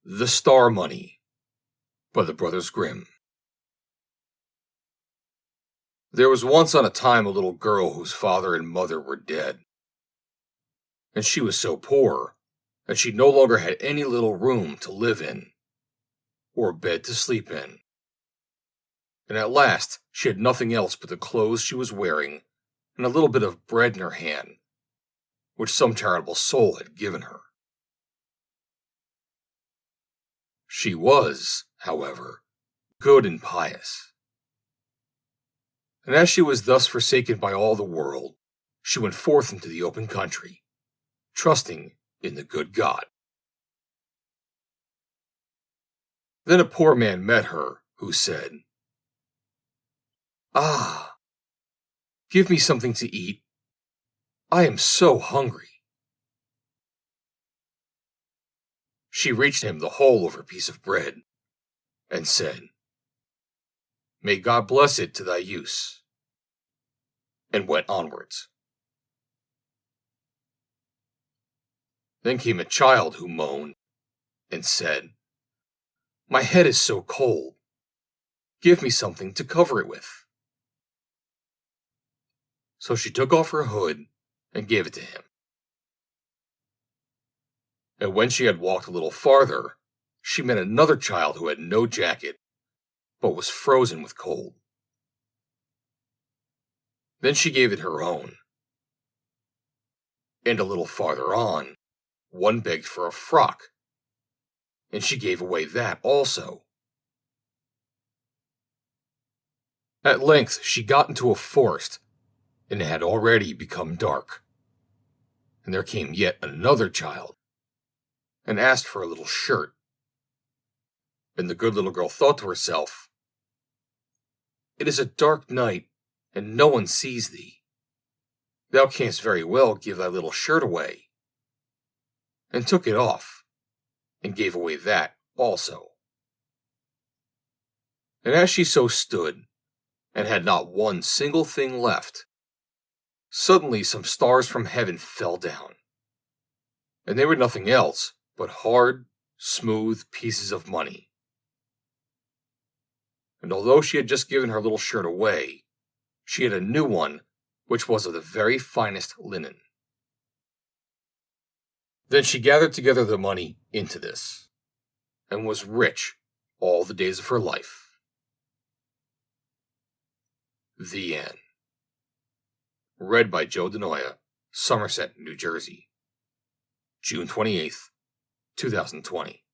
The Star Money by the Brothers Grimm. There was once on a time a little girl whose father and mother were dead. And she was so poor that she no longer had any little room to live in, or a bed to sleep in. And at last she had nothing else but the clothes she was wearing and a little bit of bread in her hand, which some charitable soul had given her. She was, however, good and pious. And as she was thus forsaken by all the world, she went forth into the open country, trusting in the good God. Then a poor man met her, who said, "Ah, give me something to eat. I am so hungry." She reached him the whole of her piece of bread, and said, "May God bless it to thy use," and went onwards. Then came a child who moaned, and said, "My head is so cold. Give me something to cover it with." So she took off her hood and gave it to him. And when she had walked a little farther, she met another child who had no jacket, but was frozen with cold. Then she gave it her own. And a little farther on, one begged for a frock, and she gave away that also. At length she got into a forest, and it had already become dark. And there came yet another child, and asked for a little shirt. And the good little girl thought to herself, "It is a dark night, and no one sees thee. Thou canst very well give thy little shirt away," and took it off, and gave away that also. And as she so stood, and had not one single thing left, suddenly some stars from heaven fell down, and they were nothing else but hard, smooth pieces of money. And although she had just given her little shirt away, she had a new one which was of the very finest linen. Then she gathered together the money into this, and was rich all the days of her life. The end. Read by Joe DeNoia, Somerset, New Jersey, June 28th, 2020.